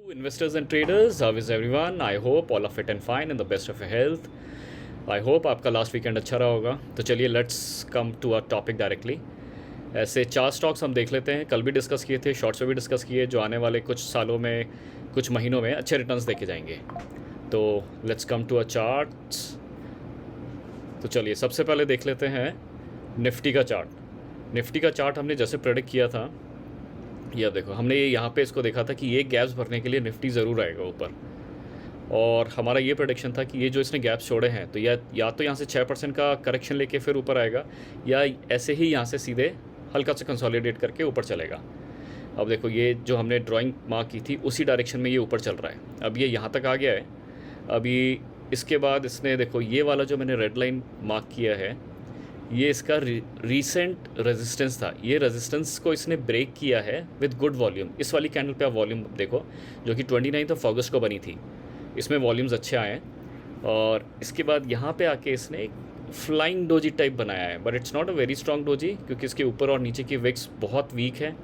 Investors and traders, how is everyone? I hope all are fit and fine and the best of your health. I hope आपका last weekend अच्छा रहा होगा. तो चलिए let's come to a topic directly. ऐसे 4 stocks हम देख लेते हैं. कल भी डिस्कस किए थे, शॉर्ट्स में भी डिस्कस किए, जो आने वाले कुछ सालों में, कुछ महीनों में अच्छे रिटर्न्स देखे जाएंगे. तो let's come to a charts. तो चलिए सबसे पहले देख लेते हैं निफ्टी का चार्ट. निफ्टी का चार्ट हमने जैसे प्रेडिक्ट किया था, ये अब देखो, हमने यहाँ पे इसको देखा था कि ये गैप्स भरने के लिए निफ्टी ज़रूर आएगा ऊपर. और हमारा ये प्रेडिक्शन था कि ये जो इसने गैप्स छोड़े हैं, तो या तो यहाँ से 6% का करेक्शन लेके फिर ऊपर आएगा, या ऐसे ही यहाँ से सीधे हल्का सा कंसोलिडेट करके ऊपर चलेगा. अब देखो, ये जो हमने ड्राइंग मार्क की थी उसी डायरेक्शन में ये ऊपर चल रहा है. अब ये यहाँ तक आ गया है. अभी इसके बाद इसने देखो, ये वाला जो मैंने रेड लाइन मार्क किया है, ये इसका रीसेंट रेजिस्टेंस था. ये रेजिस्टेंस को इसने ब्रेक किया है विद गुड वॉल्यूम. इस वाली कैंडल पे आप वॉल्यूम देखो, जो कि 29 अगस्त को बनी थी. इसमें वॉल्यूम्स अच्छे आए हैं. और इसके बाद यहाँ पे आके इसने एक फ्लाइंग डोजी टाइप बनाया है, but it's not a very strong doji, क्योंकि इसके ऊपर और नीचे की विक्स बहुत वीक है.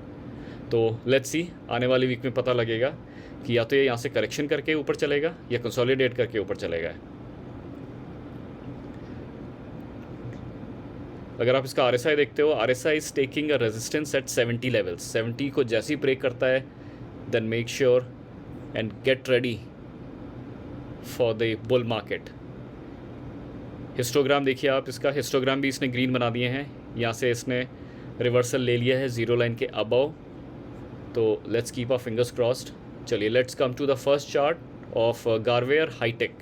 तो लेट्स सी, आने वाली वीक में पता लगेगा कि या तो ये यहाँ से करेक्शन करके ऊपर चलेगा या कंसोलिडेट करके ऊपर चलेगा. अगर आप इसका RSI देखते हो, RSI is taking a resistance at 70 levels. 70 को जैसे ही ब्रेक करता है, then make sure and get ready for the bull market. Histogram देखिए आप, इसका हिस्टोग्राम भी इसने ग्रीन बना दिए हैं. यहाँ से इसने रिवर्सल ले लिया है जीरो लाइन के अबव. तो let's keep our fingers crossed. चलिए let's come to the first chart of Garware Hitech.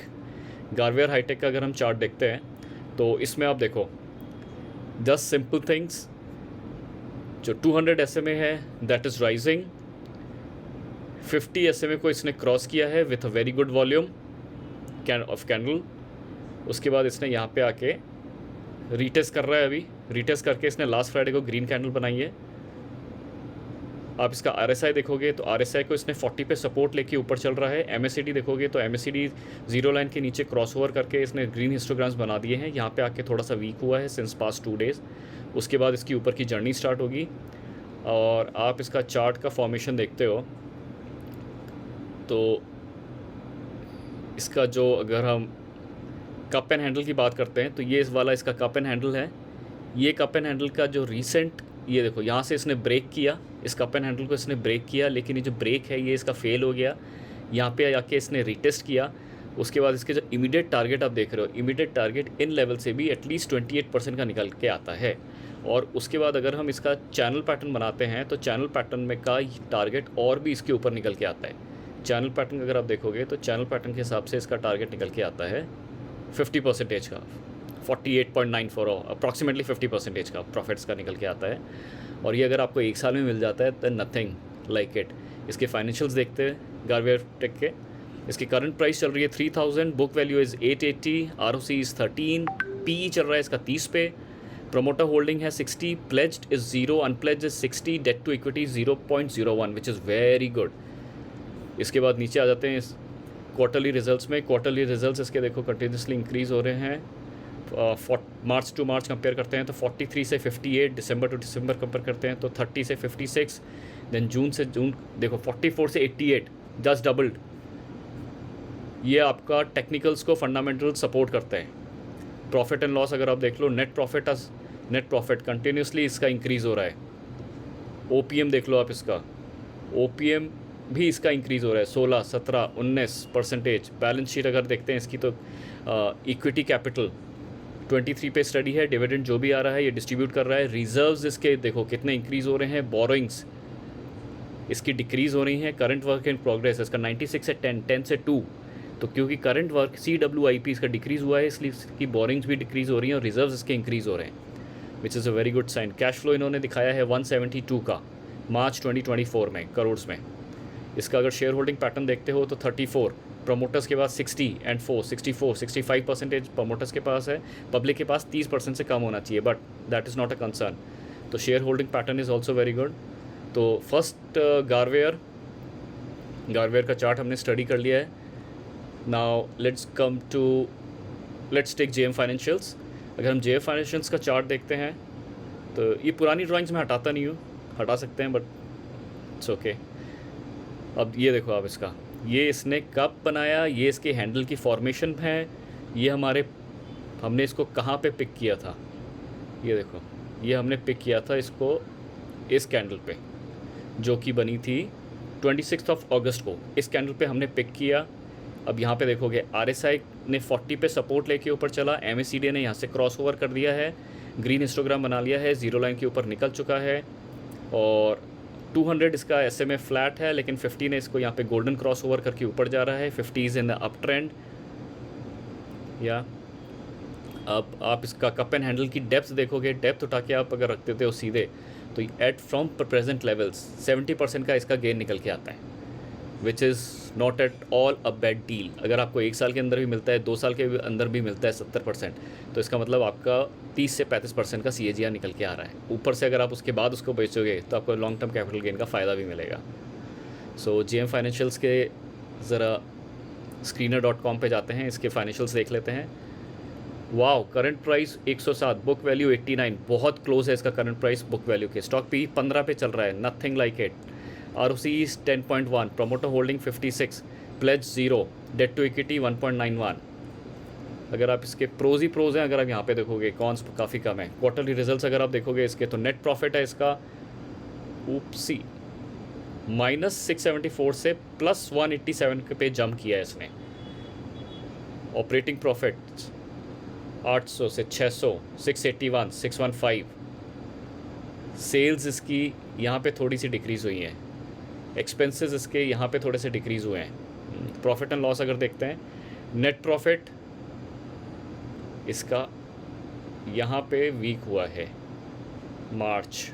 Garware Hitech का अगर हम चार्ट देखते हैं, तो इसमें आप देखो, जस्ट सिंपल थिंग्स. जो 200 SMA है, दैट इज़ राइजिंग. 50 SMA को इसने क्रॉस किया है with a very good volume of candle. उसके बाद इसने यहाँ पे आके रीटेस्ट कर रहा है. अभी रीटेस्ट करके इसने लास्ट फ्राइडे को ग्रीन कैंडल बनाई है. आप इसका RSI देखोगे तो RSI को इसने 40 पे सपोर्ट लेके ऊपर चल रहा है. MACD देखोगे तो MACD जीरो लाइन के नीचे क्रॉस ओवर करके इसने ग्रीन हिस्टोग्राम्स बना दिए हैं. यहाँ पे आके थोड़ा सा वीक हुआ है सिंस पास्ट 2 डेज़. उसके बाद इसकी ऊपर की जर्नी स्टार्ट होगी. और आप इसका चार्ट का फॉर्मेशन देखते हो, तो इसका जो, अगर हम कप एंड हैंडल की बात करते हैं, तो ये इस वाला इसका कप एंड हैंडल है. ये कप एंड हैंडल का जो रीसेंट, ये देखो, यहाँ से इसने ब्रेक किया, इस कप एंड हैंडल को इसने ब्रेक किया, लेकिन ये जो ब्रेक है ये इसका फेल हो गया. यहाँ पे आके इसने रीटेस्ट किया. उसके बाद इसके जो इमीडिएट टारगेट आप देख रहे हो, इमीडिएट टारगेट इन लेवल से भी एटलीस्ट 28% का निकल के आता है. और उसके बाद अगर हम इसका चैनल पैटर्न बनाते हैं, तो चैनल पैटर्न में का टारगेट और भी इसके ऊपर निकल के आता है. चैनल पैटर्न अगर आप देखोगे, तो चैनल पैटर्न के हिसाब से इसका टारगेट निकल के आता है 50% का, 48.94, अप्रॉक्सीमेटली 50% का प्रॉफिट्स का निकल के आता है. और ये अगर आपको एक साल में मिल जाता है, तो नथिंग लाइक इट. इसके फाइनेंशियल्स देखते हैं गारवेयर टेक के. इसकी करंट प्राइस चल रही है 3000, book value is 880, ROC is 13, PE चल रहा है इसका 30 पे. प्रोमोटर होल्डिंग है 60, pledged is 0, unpledged is 60, debt to equity 0.01, which is very good. इसके बाद नीचे आ जाते हैं इस क्वार्टरली रिजल्ट्स में. क्वार्टरली रिजल्ट्स इसके देखो कंटिन्यूसली इंक्रीज़ हो रहे हैं. मार्च टू मार्च कंपेयर करते हैं तो 43 से 58, दिसंबर टू दिसंबर कंपेयर करते हैं तो 30 से 56, देन जून से जून देखो 44 से 88, जस्ट डबल्ड. ये आपका टेक्निकल्स को फंडामेंटल सपोर्ट करते हैं. प्रॉफिट एंड लॉस अगर आप देख लो, नेट प्रॉफिट कंटिन्यूसली इसका इंक्रीज़ हो रहा है. OPM देख लो आप, इसका OPM भी इसका इंक्रीज़ हो रहा है 16, 17, 19%. बैलेंस शीट अगर देखते हैं इसकी, तो इक्विटी कैपिटल 23 पे स्टडी है. डिविडेंड जो भी आ रहा है ये डिस्ट्रीब्यूट कर रहा है. रिजर्व्स इसके देखो कितने इंक्रीज़ हो रहे हैं. बोरोइंग्स इसकी डिक्रीज़ हो रही हैं. करंट वर्क इन प्रोग्रेस इसका 96 से 10 से 2. तो क्योंकि करंट वर्क CWIP इसका डिक्रीज़ हुआ है, इसलिए इसकी बोरिंग्स भी डिक्रीज़ हो रही हैं और रिजर्व्स इसके इंक्रीज़ हो रहे हैं, which is a very good sign. Cash flow इन्होंने दिखाया है 172 का मार्च 2024 में करोड्स में. इसका अगर शेयर होल्डिंग पैटर्न देखते हो तो 34, प्रोमोटर्स के पास 60 एंड 4, 64, 65% प्रोमोटर्स के पास है. पब्लिक के पास 30% से कम होना चाहिए, but that is not a concern. तो share holding pattern is also very good. तो फर्स्ट गारवेयर का चार्ट हमने स्टडी कर लिया है. Now let's take JM financials. अगर हम JM फाइनेंशियल्स का चार्ट देखते हैं, तो ये पुरानी ड्राइंग्स में हटाता नहीं हूँ, हटा सकते हैं, बट इट्स ओके. अब ये देखो आप इसका, ये इसने कब बनाया, ये इसके हैंडल की फॉर्मेशन है, ये हमने इसको कहाँ पे पिक किया था, ये देखो, ये हमने पिक किया था इसको इस कैंडल पे, जो कि बनी थी 26 अगस्त को। इस कैंडल पे हमने पिक किया। अब यहाँ पे देखोगे RSI ने 40 पे सपोर्ट लेके ऊपर चला, MACD ने यहाँ से क्रॉस ओवर कर दिया है, ग्रीन हिस्टोग्राम बना लिया है, जीरो लाइन के ऊपर निकल चुका है, और 200 इसका SMA फ्लैट है, लेकिन 50 ने इसको यहाँ पे गोल्डन क्रॉस ओवर करके ऊपर जा रहा है। 50 is in the up trend. या अब आप इसका कप एंड हैंडल की डेप्थ देखोगे, डेप्थ उठा के आप अगर रख देते हो सीधे, तो एट फ्रॉम प्रेजेंट लेवल्स 70% का इसका गेन निकल के आता है, which is not at all a bad deal. अगर आपको 1 साल के अंदर भी मिलता है, 2 साल के अंदर भी मिलता है 70%, तो इसका मतलब आपका 30 से 35% का CAGR निकल के आ रहा है। ऊपर से अगर आप उसके बाद उसको बेचोगे तो आपको लॉन्ग टर्म कैपिटल गेन का फ़ायदा भी मिलेगा। सो JM फाइनेंशियल्स के ज़रा screener.com पे जाते हैं, इसके फाइनेंशियल्स देख लेते हैं। Wow, current price 107, book value 89, बहुत क्लोज है इसका करंट प्राइस बुक वैल्यू के। स्टॉक PE 15 पे चल रहा है, nothing like it. ROC is 10.1, promoter holding 56, pledge 0, debt to equity 1.91। अगर आप इसके प्रोज ही प्रोज हैं, अगर आप यहाँ पे देखोगे, कॉन्स काफ़ी कम है। क्वार्टरली रिजल्ट्स अगर आप देखोगे इसके, तो नेट प्रॉफिट है इसका ऊपसी -674 से +187 पे जंप किया है इसने। ऑपरेटिंग प्रॉफिट 800 से 600, 681, 615। सेल्स इसकी यहाँ पे थोड़ी सी डिक्रीज़ हुई है, एक्सपेंसेस इसके यहाँ पे थोड़े से डिक्रीज़ हुए हैं। प्रॉफिट एंड लॉस अगर देखते हैं, नेट प्रॉफिट इसका यहाँ पे वीक हुआ है। मार्च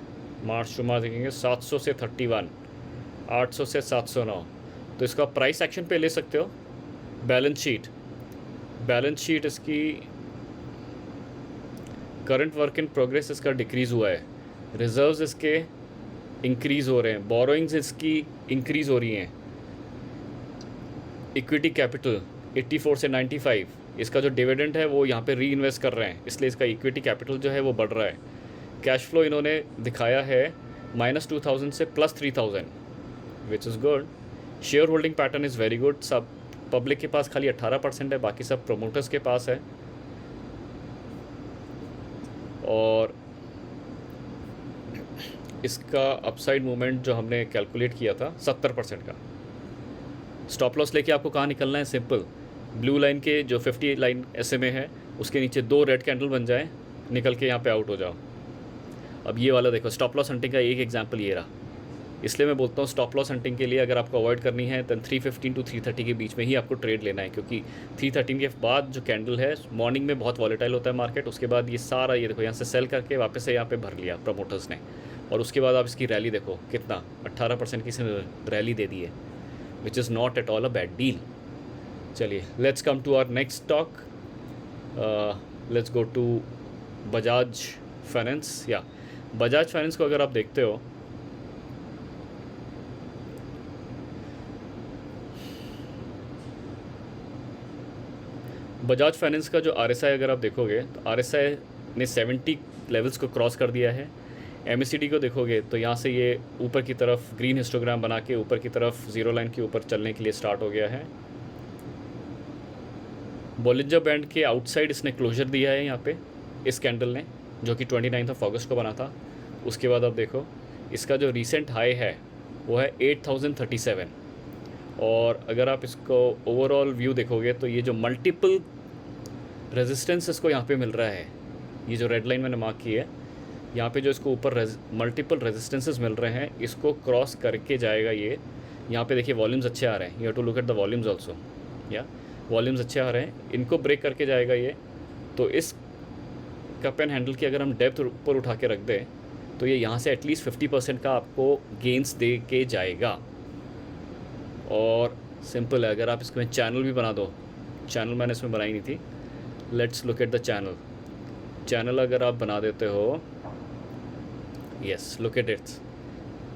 टू मार्च देखेंगे 700 से 31, 800 से 709। तो इसका प्राइस एक्शन पे ले सकते हो। बैलेंस शीट इसकी करंट वर्क इन प्रोग्रेस इसका डिक्रीज़ हुआ है, रिजर्व्स इसके इंक्रीज़ हो रहे हैं, बोरोइंग्स इसकी इंक्रीज़ हो रही हैं, इक्विटी कैपिटल 84 से 95, इसका जो डिविडेंड है वो यहाँ पे री इन्वेस्ट कर रहे हैं, इसलिए इसका इक्विटी कैपिटल जो है वो बढ़ रहा है। कैश फ्लो इन्होंने दिखाया है -2000 से +3000, which is good. Share holding pattern is very good. सब पब्लिक के पास खाली 18% है, बाकी सब प्रोमोटर्स के पास है। और इसका अपसाइड मूवमेंट जो हमने कैलकुलेट किया था 70% का। स्टॉप लॉस लेके आपको कहाँ निकलना है, सिंपल, ब्लू लाइन के जो 50 लाइन SMA है उसके नीचे 2 रेड कैंडल बन जाए, निकल के यहाँ पे आउट हो जाओ। अब ये वाला देखो, स्टॉप लॉस हंटिंग का एक एग्जांपल ये रहा। इसलिए मैं बोलता हूँ स्टॉप लॉस हंटिंग के लिए अगर आपको अवॉइड करनी है तो 315 टू 330 के बीच में ही आपको ट्रेड लेना है, क्योंकि 313 के बाद जो कैंडल है मॉर्निंग में बहुत वॉलेटाइल होता है मार्केट। उसके बाद ये सारा ये देखो यहाँ से सेल करके वापस से यहाँ पे भर लिया प्रमोटर्स ने, और उसके बाद आप इसकी रैली देखो कितना 18% की इसने रैली दे दी है, which is not at all a bad deal. चलिए let's come to our next stock. Let's go to Bajaj finance. या बजाज फाइनेंस को अगर आप देखते हो, बजाज फाइनेंस का जो RSI अगर आप देखोगे तो RSI ने 70 लेवल्स को क्रॉस कर दिया है। MACD को देखोगे तो यहाँ से ये ऊपर की तरफ ग्रीन हिस्टोग्राम बना के ऊपर की तरफ जीरो लाइन के ऊपर चलने के लिए स्टार्ट हो गया है। बोलिंजर बैंड के आउटसाइड इसने क्लोजर दिया है यहाँ पे इस कैंडल ने, जो कि 29 अगस्त को बना था। उसके बाद आप देखो इसका जो रीसेंट हाई है वो है 8037, और अगर आप इसको ओवरऑल व्यू देखोगे तो ये जो मल्टीपल रेजिस्टेंस इसको यहाँ पे मिल रहा है, ये जो रेड लाइन मैंने मार्क की है यहाँ पे जो इसको ऊपर मल्टीपल रेजिस्टेंसेस मिल रहे हैं, इसको क्रॉस करके जाएगा ये। यहाँ पे देखिए वॉल्यूम्स अच्छे आ रहे हैं, you have to look at the volumes also. या वॉल्यूम्स अच्छे आ रहे हैं, इनको ब्रेक करके जाएगा ये। तो इस कप एंड हैंडल की अगर हम डेप्थ ऊपर उठा के रख दें तो ये यहाँ से एटलीस्ट 50% का आपको गेंस दे के जाएगा। और सिंपल है, अगर आप इसमें चैनल भी बना दो, चैनल मैंने इसमें बनाई नहीं थी, let's look at the channel अगर आप बना देते हो, yes look at its,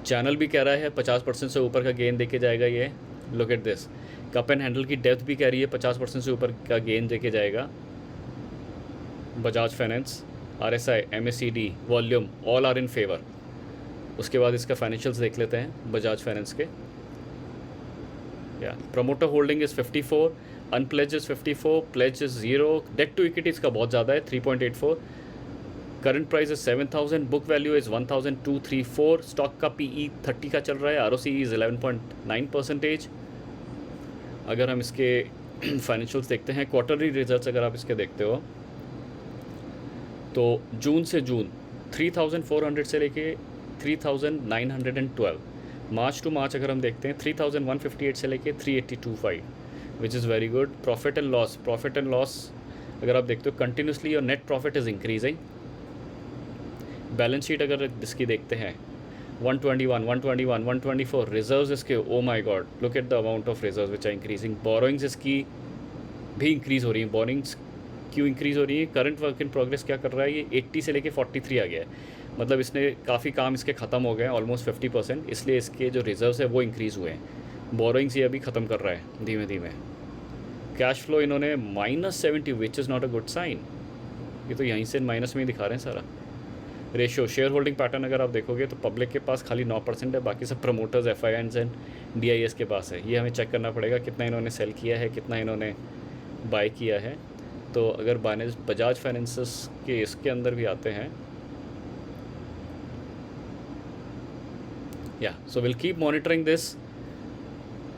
channel भी कह रहा है 50% से ऊपर का गेन देके जाएगा ये। Look at this, cup and handle की डेप्थ भी कह रही है 50% से ऊपर का गेन देके जाएगा। Bajaj finance, RSI, MACD, volume all are in favour. उसके बाद इसका फाइनेंशियल्स देख लेते हैं बजाज फाइनेंस के। या promoter holding is 54, unpledged is 54, pledged is 0, debt to equity इसका बहुत ज़्यादा है 3.84, current price is 7,000, book value is 1,234, stock का PE 30 का चल रहा है, ROCE इज़ 11.9%। अगर हम इसके फाइनेंशियल्स देखते हैं, क्वार्टरली रिजल्ट्स अगर आप इसके देखते हो तो जून से जून 3,400 से लेके 3,912, मार्च टू मार्च अगर हम देखते हैं 3,158 से लेके 3,825, which is very good. Profit and loss अगर आप देखते हो कंटिन्यूसली और net profit is increasing. Balance sheet अगर इसकी देखते हैं 121, 121, 124, रिजर्व्स इसके, oh my god, look at the amount of reserves which are increasing. Borrowings इसकी भी इंक्रीज़ हो रही है। बोरोइंग्स क्यों इंक्रीज़ हो रही है? करंट वर्क इन प्रोग्रेस क्या कर रहा है, ये 80 से लेके 43 आ गया है, मतलब इसने काफ़ी काम इसके ख़त्म हो गए हैं, ऑलमोस्ट 50%, इसलिए इसके जो रिजर्व्स है वो इंक्रीज़ हुए हैं। बोरोइंग्स ये अभी ख़त्म कर रहा है धीमे धीमे। कैश फ्लो इन्होंने -70, which is not a good sign, ये तो यहीं से माइनस में ही दिखा रहे हैं सारा। रेशियो शेयर होल्डिंग पैटर्न अगर आप देखोगे तो पब्लिक के पास खाली 9% है, बाकी सब प्रमोटर्स, FIIs एंड DIS के पास है। ये हमें चेक करना पड़ेगा कितना इन्होंने सेल किया है, कितना इन्होंने बाय किया है। तो अगर बजाज फाइनेंसेस के इसके अंदर भी आते हैं, या so will keep monitoring this.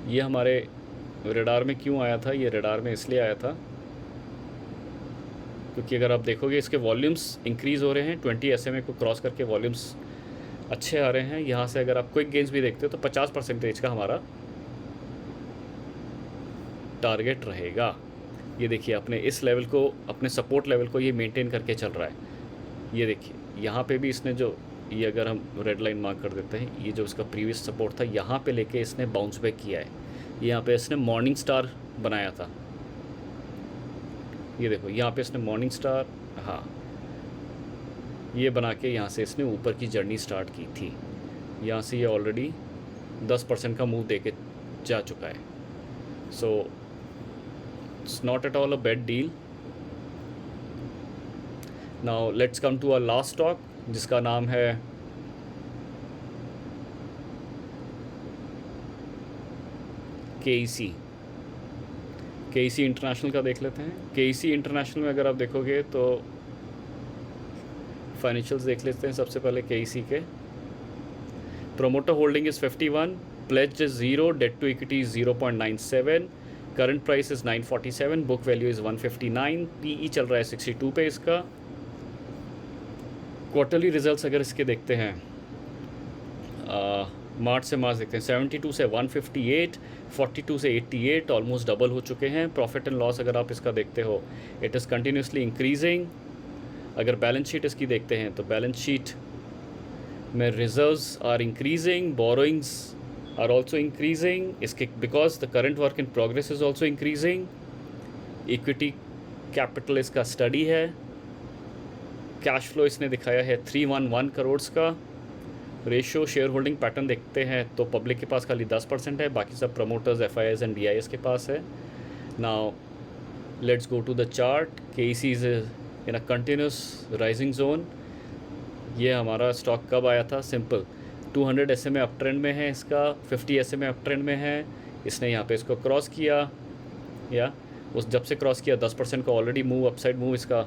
ये हमारे रडार में क्यों आया था? ये रडार में इसलिए आया था क्योंकि अगर आप देखोगे इसके वॉल्यूम्स इंक्रीज़ हो रहे हैं, 20 SMA को क्रॉस करके वॉल्यूम्स अच्छे आ रहे हैं। यहाँ से अगर आप क्विक गेंस भी देखते हो तो 50% का हमारा टारगेट रहेगा। ये देखिए अपने इस लेवल को, अपने सपोर्ट लेवल को ये मेंटेन करके चल रहा है। ये देखिए यहाँ पे भी इसने जो, ये अगर हम रेड लाइन मार्क कर देते हैं, ये जो इसका प्रीवियस सपोर्ट था यहाँ पे लेके इसने बाउंस बैक किया है। यहाँ पे इसने मॉर्निंग स्टार बनाया था, ये देखो यहाँ पे इसने मॉर्निंग स्टार, हाँ, ये बना के यहाँ से इसने ऊपर की जर्नी स्टार्ट की थी। यहाँ से ये ऑलरेडी 10% का मूव दे के जा चुका है। So it's not at all a bad deal. Now let's come to a last stock जिसका नाम है KEC। KEC इंटरनेशनल का देख लेते हैं। KEC इंटरनेशनल में अगर आप देखोगे तो फाइनेंशियल्स देख लेते हैं सबसे पहले KEC के। Promoter holding is 51, pledge is 0, debt to equity is 0.97, current price is 947, book value is 159, PE चल रहा है 62 पे इसका। क्वार्टरली रिजल्ट्स अगर इसके देखते हैं, मार्च से मार्च देखते हैं, 72 से 158, 42 से 88, ऑलमोस्ट डबल हो चुके हैं। प्रॉफिट एंड लॉस अगर आप इसका देखते हो, इट इज़ कंटिन्यूसली इंक्रीजिंग। अगर बैलेंस शीट इसकी देखते हैं तो बैलेंस शीट में reserves are increasing, borrowings are also increasing इसके, because the current work in progress is also increasing. Equity capital इसका स्टडी है। कैश फ्लो इसने दिखाया है 311 करोड़ का। रेशियो शेयर होल्डिंग पैटर्न देखते हैं तो पब्लिक के पास खाली 10% है, बाकी सब प्रमोटर्स, FIIs एंड DIS के पास है। Now let's go to the chart. KEC is in a continuous rising zone. ये हमारा स्टॉक कब आया था? सिंपल, 200 SMA अप ट्रेंड में है इसका, 50 SMA अप ट्रेंड में है। इसने यहाँ पे इसको क्रॉस किया, या उस जब से क्रॉस किया 10% का ऑलरेडी मूव, अपसाइड मूव इसका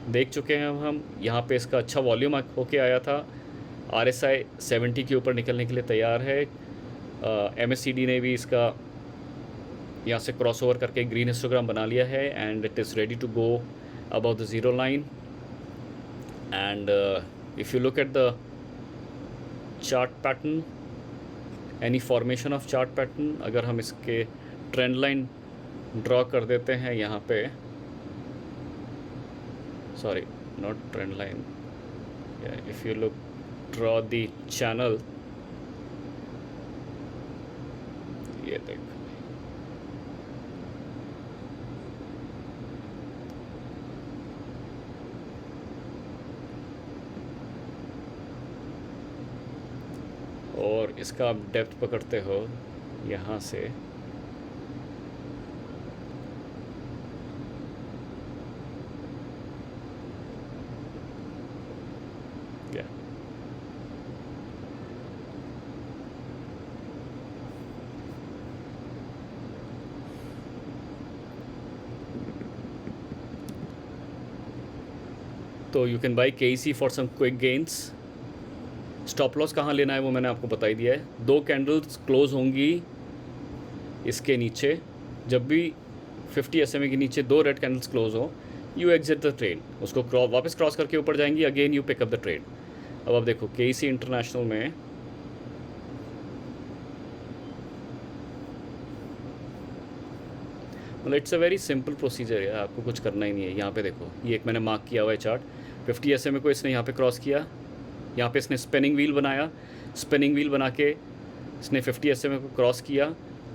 देख चुके हैं हम। यहाँ पे इसका अच्छा वॉल्यूम होके आया था। RSI 70 के ऊपर निकलने के लिए तैयार है। MACD ने भी इसका यहाँ से क्रॉस ओवर करके ग्रीन हिस्टोग्राम बना लिया है, and it is ready to go about the zero line. And if you look at the chart pattern, any formation of chart pattern, अगर हम इसके ट्रेंड लाइन ड्रॉ कर देते हैं यहाँ पे, sorry not trend line, if you look draw the channel, ये देख, और इसका आप डेप्थ पकड़ते हो यहाँ से, तो you can buy KEC for some quick gains. Stop loss कहाँ लेना है वो मैंने आपको बता ही दिया है। 2 कैंडल्स क्लोज होंगी इसके नीचे, जब भी 50 SMA के नीचे 2 रेड कैंडल्स क्लोज हो, यू एग्जिट द ट्रेड। उसको वापस क्रॉस करके ऊपर जाएंगी, again you pick up the trade. अब आप देखो KEC इंटरनेशनल में मतलब it's a very simple procedure है, आपको कुछ करना ही नहीं है। यहाँ पे देखो, ये एक मैंने मार्क किया हुआ है चार्ट, 50 SMA को इसने यहाँ पे क्रॉस किया, यहाँ पे इसने स्पिनिंग व्हील बनाया, स्पिनिंग व्हील बना के इसने 50 SMA को क्रॉस किया।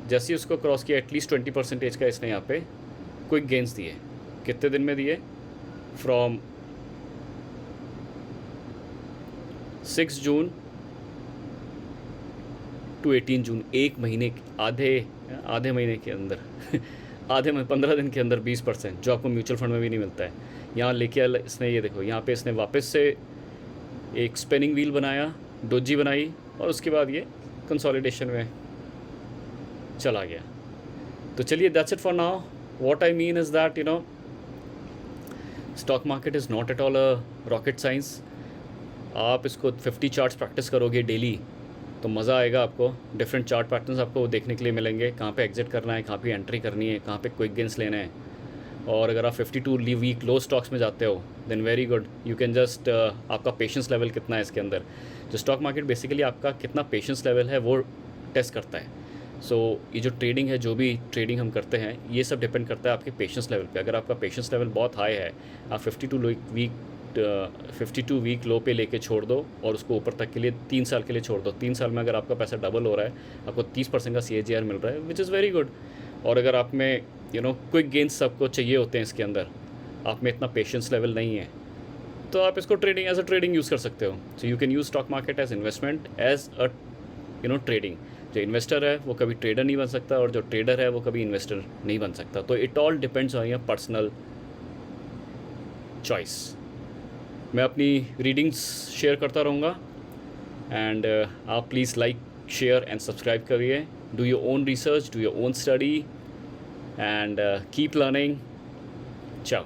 जैसे ही उसको क्रॉस किया, एटलीस्ट 20% का इसने यहाँ पे क्विक गेंस दिए। कितने दिन में दिए? फ्रॉम 6 जून टू 18 जून, 1 महीने, आधे महीने के अंदर आधे में 15 दिन के अंदर 20%, जो आपको म्यूचुअल फंड में भी नहीं मिलता है। यहाँ लेके इसने, ये देखो यहाँ पे इसने वापस से एक स्पिनिंग व्हील बनाया, डोजी बनाई, और उसके बाद ये कंसोलिडेशन में चला गया। तो चलिए, that's it for now. What I mean is that, you know, stock market is not at all a rocket science. आप इसको 50 चार्ट्स प्रैक्टिस करोगे डेली तो मज़ा आएगा आपको। डिफरेंट चार्ट पैटर्न्स आपको देखने के लिए मिलेंगे, कहाँ पे एग्जिट करना है, कहाँ पे एंट्री करनी है, कहाँ पे क्विक गेंस लेना है। और अगर आप 52 वीक लो स्टॉक्स में जाते हो, then very good, you can just, आपका पेशेंस लेवल कितना है इसके अंदर। जो स्टॉक मार्केट बेसिकली आपका कितना पेशेंस लेवल है वो टेस्ट करता है। सो ये जो ट्रेडिंग है, जो भी ट्रेडिंग हम करते हैं, ये सब डिपेंड करता है आपके पेशेंस लेवल पे। अगर आपका पेशेंस लेवल बहुत हाई है, आप 52 वीक लो पे लेके छोड़ दो और उसको ऊपर तक के लिए 3 साल के लिए छोड़ दो। 3 साल में अगर आपका पैसा डबल हो रहा है, आपको 30% का CAGR मिल रहा है, विच इज़ वेरी गुड। और अगर आप में क्विक गेंस सबको चाहिए होते हैं इसके अंदर, आप में इतना पेशेंस लेवल नहीं है, तो आप इसको trading as a trading use कर सकते हो। So you can use stock market as investment, as a trading. जो इन्वेस्टर है वो कभी ट्रेडर नहीं बन सकता, और जो ट्रेडर है वो कभी इन्वेस्टर नहीं बन सकता। तो it all depends on your personal choice. मैं अपनी रीडिंग्स शेयर करता रहूँगा, एंड आप please like, share and subscribe करिए। Do your own research, do your own study, and keep learning. Ciao.